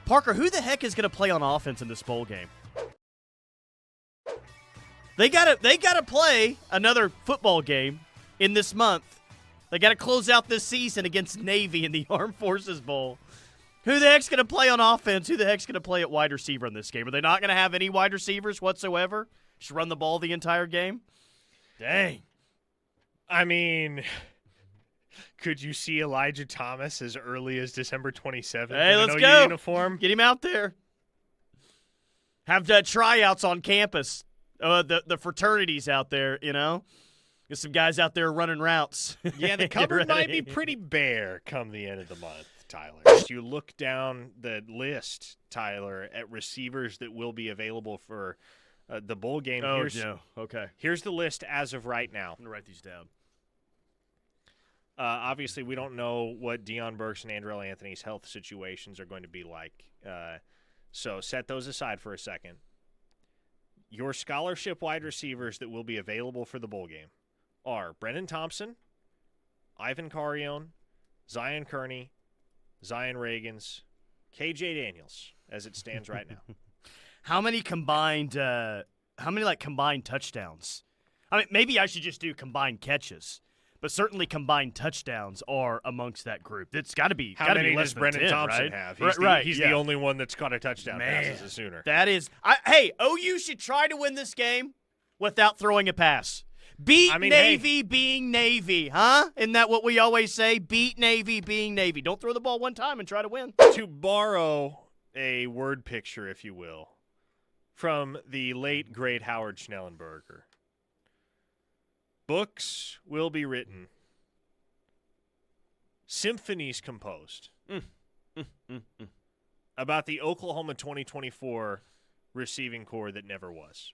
Parker, who the heck is going to play on offense in this bowl game? They gotta play another football game in this month. They got to close out this season against Navy in the Armed Forces Bowl. Who the heck's going to play on offense? Who the heck's going to play at wide receiver in this game? Are they not going to have any wide receivers whatsoever? Just run the ball the entire game? Dang. I mean, could you see Elijah Thomas as early as December 27th Hey, in let's an go. OU uniform? Get him out there. Have tryouts on campus. The fraternities out there, you know. Get some guys out there running routes. Yeah, the cupboard might be pretty bare come the end of the month, Tyler. You look down the list, Tyler, at receivers that will be available for the bowl game. Oh, no. Okay. Here's the list as of right now. I'm going to write these down. Obviously, we don't know what Deion Burks and Andrell Anthony's health situations are going to be like. So set those aside for a second. Your scholarship wide receivers that will be available for the bowl game are Brennan Thompson, Ivan Carrion, Zion Kearney, Zion Reagans, KJ Daniels, as it stands right now. How many combined touchdowns? I mean, maybe I should just do combined catches, but certainly combined touchdowns are amongst that group. It's got to be How many less does than Brennan 10, Thompson right? have? He's the only one that's caught a touchdown pass as a Sooner. That is – hey, OU should try to win this game without throwing a pass. Beat Navy being Navy, huh? Isn't that what we always say? Beat Navy being Navy. Don't throw the ball one time and try to win. To borrow a word picture, if you will, from the late, great Howard Schnellenberger, books will be written, symphonies composed about the Oklahoma 2024 receiving corps that never was.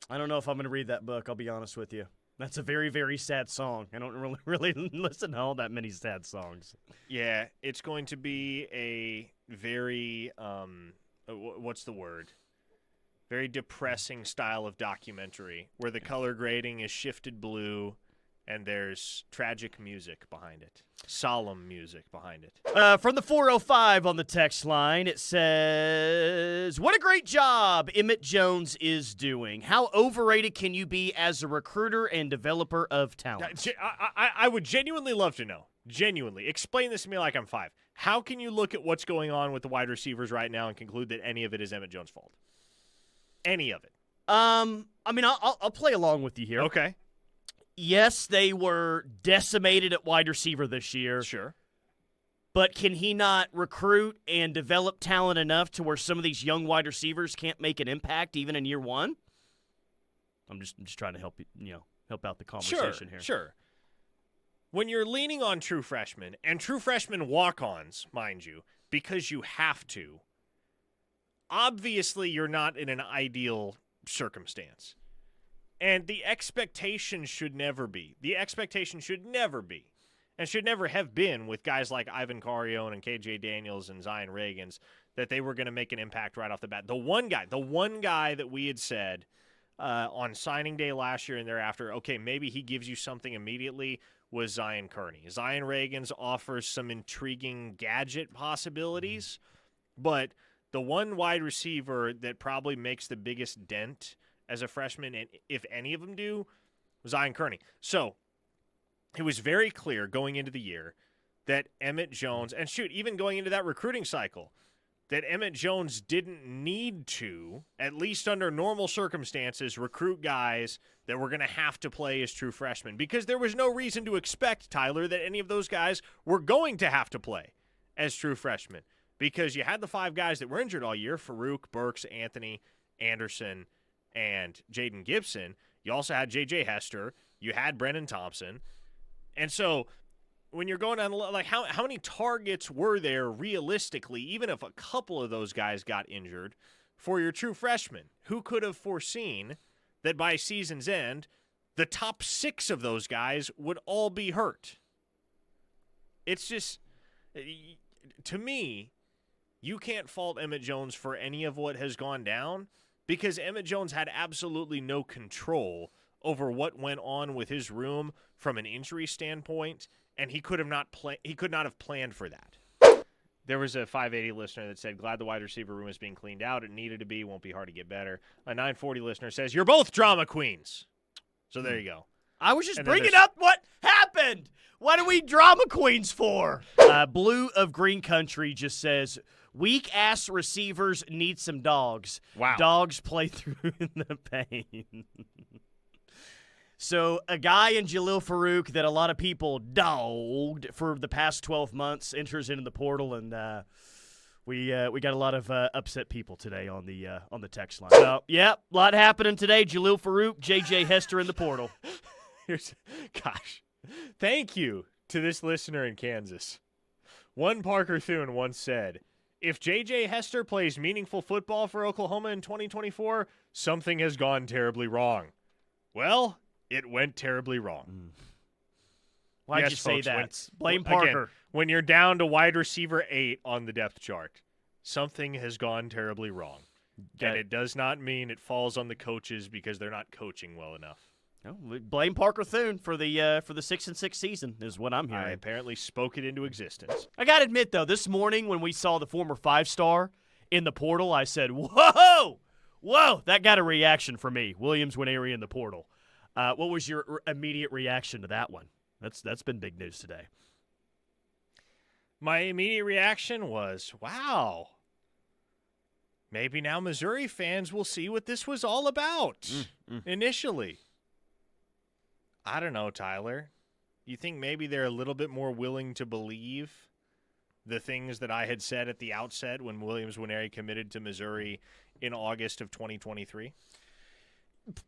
I don't know if I'm going to read that book, I'll be honest with you. That's a very, very sad song. I don't really listen to all that many sad songs. Yeah, it's going to be a very, what's the word? Very depressing style of documentary where the color grading is shifted blue and there's tragic music behind it, solemn music behind it. From the 405 on the text line, it says, what a great job Emmett Jones is doing. How overrated can you be as a recruiter and developer of talent? I would genuinely love to know. Genuinely. Explain this to me like I'm 5. How can you look at what's going on with the wide receivers right now and conclude that any of it is Emmett Jones' fault? Any of it? I mean, I'll play along with you here. Okay. Yes, they were decimated at wide receiver this year. Sure. But can he not recruit and develop talent enough to where some of these young wide receivers can't make an impact even in year one? I'm just trying to help out the conversation here. Sure. When you're leaning on true freshmen, and true freshman walk-ons, mind you, because you have to, obviously you're not in an ideal circumstance. And the expectation should never be, and should never have been with guys like Ivan Carrion and KJ Daniels and Zion Reagans, that they were going to make an impact right off the bat. The one guy that we had said on signing day last year and thereafter, okay, maybe he gives you something immediately, was Zion Kearney. Zion Reagans offers some intriguing gadget possibilities, but the one wide receiver that probably makes the biggest dent as a freshman, and if any of them do, Zion Kearney. So it was very clear going into the year that Emmett Jones, and even going into that recruiting cycle, that Emmett Jones didn't need to, at least under normal circumstances, recruit guys that were going to have to play as true freshmen, because there was no reason to expect, Tyler, that any of those guys were going to have to play as true freshmen, because you had the 5 guys that were injured all year, Farouk, Burks, Anthony, Anderson, and Jaden Gibson. You also had J.J. Hester. You had Brennan Thompson. And so when you're going on, like, how many targets were there realistically, even if a couple of those guys got injured, for your true freshmen? Who could have foreseen that by season's end, the top 6 of those guys would all be hurt? It's just, to me, you can't fault Emmett Jones for any of what has gone down, because Emmett Jones had absolutely no control over what went on with his room from an injury standpoint, and he could not have planned for that. There was a 580 listener that said, glad the wide receiver room is being cleaned out. It needed to be. Won't be hard to get better. A 940 listener says, you're both drama queens. So there you go. I was just bringing up what happened. What are we drama queens for? Blue of Green Country just says, weak-ass receivers need some dogs. Wow. Dogs play through the pain. So a guy in Jalil Farouk that a lot of people dogged for the past 12 months enters into the portal, and we got a lot of upset people today on the text line. So, yeah, a lot happening today. Jalil Farouk, J.J. Hester in the portal. Gosh, thank you to this listener in Kansas. One Parker Thune once said, if J.J. Hester plays meaningful football for Oklahoma in 2024, something has gone terribly wrong. Well, it went terribly wrong. Why'd you say that? Blame Parker. Again, when you're down to wide receiver 8 on the depth chart, something has gone terribly wrong. And it does not mean it falls on the coaches because they're not coaching well enough. No, blame Parker Thune for the 6-6 season is what I'm hearing. I apparently spoke it into existence. I got to admit, though, this morning when we saw the former 5-star in the portal, I said, whoa, that got a reaction from me. Williams Nwaneri in the portal. What was your immediate reaction to that one? That's been big news today. My immediate reaction was, wow. Maybe now Missouri fans will see what this was all about initially. I don't know, Tyler. You think maybe they're a little bit more willing to believe the things that I had said at the outset when Williams Nwaneri committed to Missouri in August of 2023?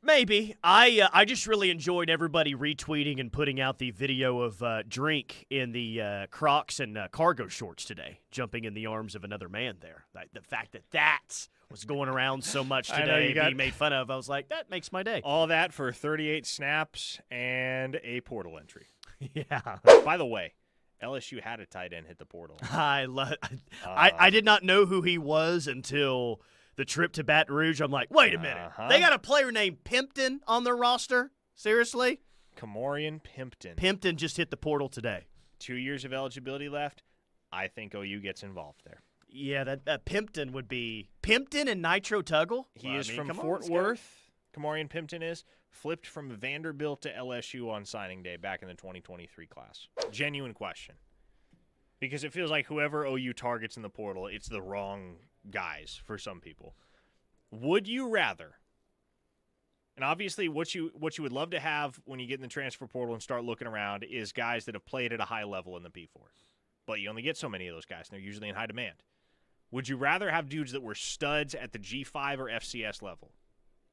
Maybe. I just really enjoyed everybody retweeting and putting out the video of Drink in the Crocs and cargo shorts today, jumping in the arms of another man there. The fact that was going around so much today, being made fun of, I was like, that makes my day. All that for 38 snaps and a portal entry. Yeah. By the way, LSU had a tight end hit the portal. I did not know who he was until the trip to Baton Rouge. I'm like, wait a minute. They got a player named Pimpton on their roster? Seriously? Kamorian Pimpton. Pimpton just hit the portal today. 2 years of eligibility left. I think OU gets involved there. Yeah, that Pimpton would be Pimpton and Nitro Tuggle. He is from Fort Worth. Kamorian Pimpton is flipped from Vanderbilt to LSU on signing day back in the 2023 class. Genuine question. Because it feels like whoever OU targets in the portal, it's the wrong guys for some people. Would you rather, and obviously what you would love to have when you get in the transfer portal and start looking around is guys that have played at a high level in the P4. But you only get so many of those guys, and they're usually in high demand. Would you rather have dudes that were studs at the G5 or FCS level?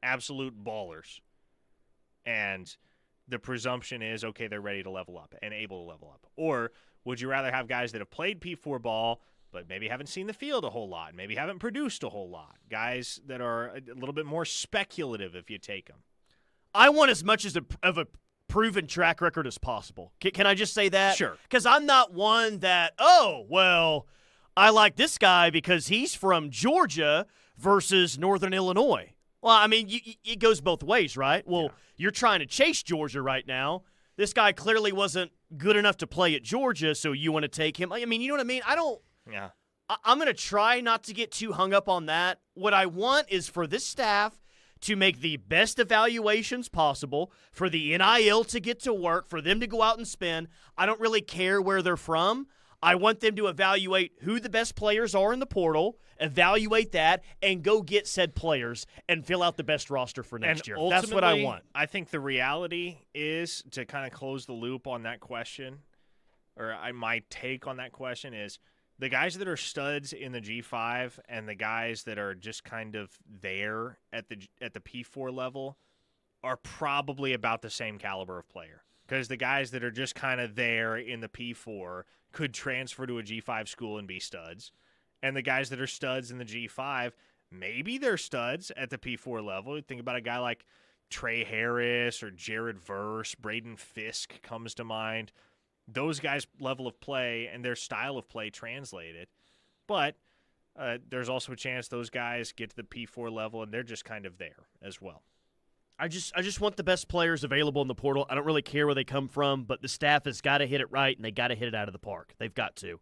Absolute ballers. And the presumption is, okay, they're ready to level up and able to level up. Or would you rather have guys that have played P4 ball but maybe haven't seen the field a whole lot, maybe haven't produced a whole lot, guys that are a little bit more speculative if you take them? I want as much of a proven track record as possible. Can I just say that? Sure. Because I'm not one that, I like this guy because he's from Georgia versus Northern Illinois. Well, I mean, it goes both ways, right? Well, You're trying to chase Georgia right now. This guy clearly wasn't good enough to play at Georgia, so you want to take him. I mean, you know what I mean? I'm going to try not to get too hung up on that. What I want is for this staff to make the best evaluations possible, for the NIL to get to work, for them to go out and spend. I don't really care where they're from. I want them to evaluate who the best players are in the portal, evaluate that, and go get said players and fill out the best roster for next year. That's what I want. I think the reality is, to kind of close the loop on that question, or my take on that question is, the guys that are studs in the G5 and the guys that are just kind of there at the P4 level are probably about the same caliber of player. Because the guys that are just kind of there in the P4 could transfer to a G5 school and be studs. And the guys that are studs in the G5, maybe they're studs at the P4 level. You think about a guy like Trey Harris or Jared Verse, Braden Fisk comes to mind. Those guys' level of play and their style of play translated. But there's also a chance those guys get to the P4 level and they're just kind of there as well. I just want the best players available in the portal. I don't really care where they come from, but the staff has got to hit it right, and they got to hit it out of the park. They've got to.